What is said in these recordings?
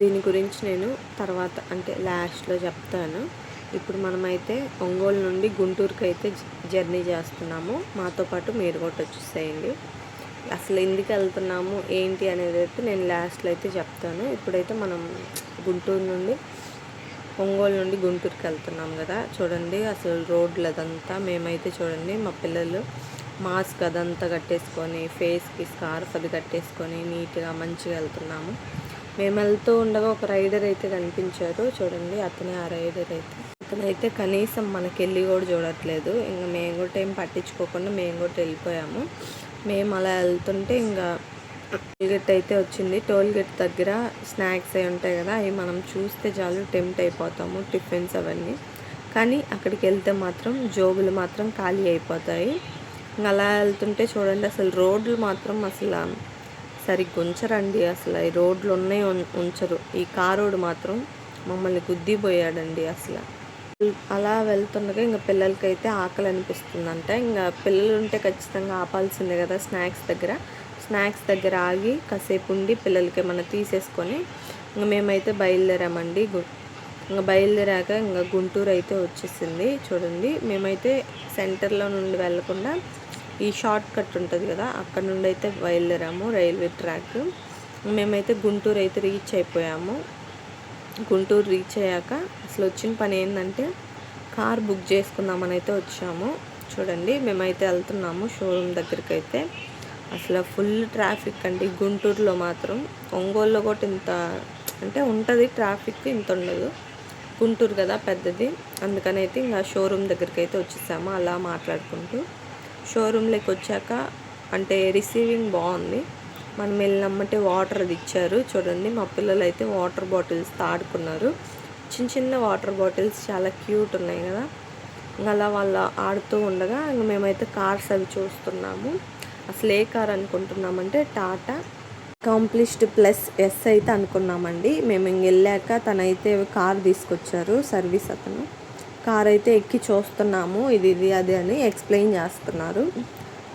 దీని గురించి నేను తర్వాత అంటే లాస్ట్‌లో చెప్తాను. ఇప్పుడు మనమైతే ఒంగోలు నుండి గుంటూరుకైతే జర్నీ చేస్తున్నాము. మాతో పాటు మీరు కూడా వచ్చేసేయండి. అసలు ఎందుకెళ్తున్నాము, ఏంటి అనేదైతే నేను లాస్ట్‌లో అయితే చెప్తాను. ఇప్పుడైతే మనం గుంటూరు నుండి ఒంగోలు నుండి గుంటూరుకెళ్తున్నాం గదా! చూడండి అసలు రోడ్లు అదంతా మేమైతే చూడండి మా పిల్లలు మాస్క్ అదంతా కట్టేసుకొని, ఫేస్‌కి స్కార్ఫ్ అది కట్టేసుకొని నీట్‌గా మంచిగా వెళ్తున్నాము. మేము వెళ్తూ ఉండగా ఒక రైడర్ అయితే కనిపించారు. చూడండి అతనే ఆ రైడర్ అయితే. అతనైతే కనీసం మనకెళ్ళి కూడా చూడట్లేదు. ఇంక మేము కూడా ఏం పట్టించుకోకుండా మేము కూడా వెళ్ళిపోయాము. మేము అలా వెళ్తుంటే ఇంకా టోల్గేట్ అయితే వచ్చింది. టోల్గేట్ దగ్గర స్నాక్స్ అవి ఉంటాయి కదా, అవి మనం చూస్తే చాలు టెంప్ట్ అయిపోతాము, టిఫిన్స్ అవన్నీ. కానీ అక్కడికి వెళ్తే మాత్రం జోబులు మాత్రం ఖాళీ అయిపోతాయి. అలా వెళ్తుంటే చూడండి అసలు రోడ్లు మాత్రం అసలు సరిగ్గా ఉంచరండి. అసలు ఈ రోడ్లు ఉన్నాయి ఉంచరు. ఈ కారోడు మాత్రం మమ్మల్ని గుద్దిపోయాడండి అసలు. అలా వెళ్తుండగా ఇంకా పిల్లలకైతే ఆకలి అనిపిస్తుందంట. ఇంకా పిల్లలు ఉంటే ఖచ్చితంగా ఆపాల్సిందే కదా స్నాక్స్ దగ్గర ఆగి కాసేపు ఉండి పిల్లలకి ఏమన్నా తీసేసుకొని ఇంకా మేమైతే బయలుదేరామండి. ఇంకా బయలుదేరాక ఇంకా గుంటూరు అయితే వచ్చేసింది. చూడండి మేమైతే సెంటర్లో నుండి వెళ్ళకుండా ఈ షార్ట్ కట్ ఉంటుంది కదా, అక్కడ నుండి అయితే బయలుదేరాము. రైల్వే ట్రాక్ మేమైతే గుంటూరు అయితే రీచ్ అయిపోయాము. గుంటూరు రీచ్ అయ్యాక అసలు వచ్చిన పని ఏంటంటే కార్ బుక్ చేసుకుందామని అయితే వచ్చాము. చూడండి మేమైతే వెళ్తున్నాము షోరూమ్ దగ్గరికి అయితే. అసలు ఫుల్ ట్రాఫిక్ అండి గుంటూరులో మాత్రం. ఒంగోలులో కూడా ఇంత అంటే ఉంటుంది ట్రాఫిక్, ఇంత ఉండదు. గుంటూరు కదా పెద్దది, అందుకని అయితే ఇంకా షోరూమ్ దగ్గరికి అయితే వచ్చేసాము. అలా మాట్లాడుకుంటూ షోరూంలోకి వచ్చాక అంటే రిసీవింగ్ బాగుంది. మనం వెళ్ళినమ్మటే వాటర్ అది ఇచ్చారు. చూడండి మా పిల్లలు అయితే వాటర్ బాటిల్స్తో ఆడుకున్నారు. చిన్న చిన్న వాటర్ బాటిల్స్ చాలా క్యూట్ ఉన్నాయి కదా. అలా వాళ్ళు ఆడుతూ ఉండగా ఇంక మేమైతే కార్స్ అవి చూస్తున్నాము. అసలు ఏ కార్ అనుకుంటున్నామంటే టాటా అకాంప్లిష్డ్ ప్లస్ ఎస్ అయితే అనుకున్నామండి. మేము ఇంక వెళ్ళాక తనైతే కార్ తీసుకొచ్చారు సర్వీస్ అతను. కార్ అయితే ఎక్కి చూస్తున్నాము, ఇది అది అని ఎక్స్ప్లెయిన్ చేస్తున్నారు.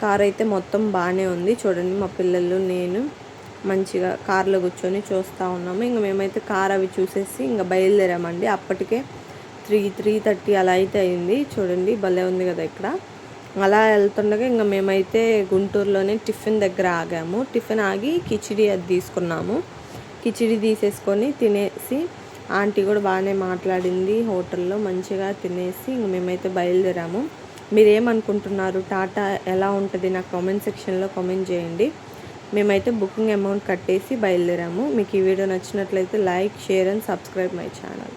కార్ అయితే మొత్తం బాగానే ఉంది. చూడండి మా పిల్లలు నేను మంచిగా కార్లో కూర్చొని చూస్తూ ఉన్నాము. ఇంక మేమైతే కార్ అవి చూసేసి ఇంకా బయలుదేరామండి. అప్పటికే 3:30 అలా అయితే అయింది. చూడండి భలే ఉంది కదా ఇక్కడ. అలా వెళ్తుండగా ఇంకా మేమైతే గుంటూరులోనే టిఫిన్ దగ్గర ఆగాము. టిఫిన్ ఆగి కిచిడి అది తీసుకున్నాము. కిచిడి తీసేసుకొని తినేసి ఆంటీ కూడా బాగానే మాట్లాడింది హోటల్లో. మంచిగా తినేసి ఇంక మేమైతే బయలుదేరాము. మీరేమనుకుంటున్నారు, టాటా ఎలా ఉంటుంది నాకు కామెంట్ సెక్షన్లో కామెంట్ చేయండి. మేమైతే బుకింగ్ అమౌంట్ కట్టేసి బయలుదేరాము. మీకు ఈ వీడియో నచ్చినట్లయితే like, share and subscribe my channel.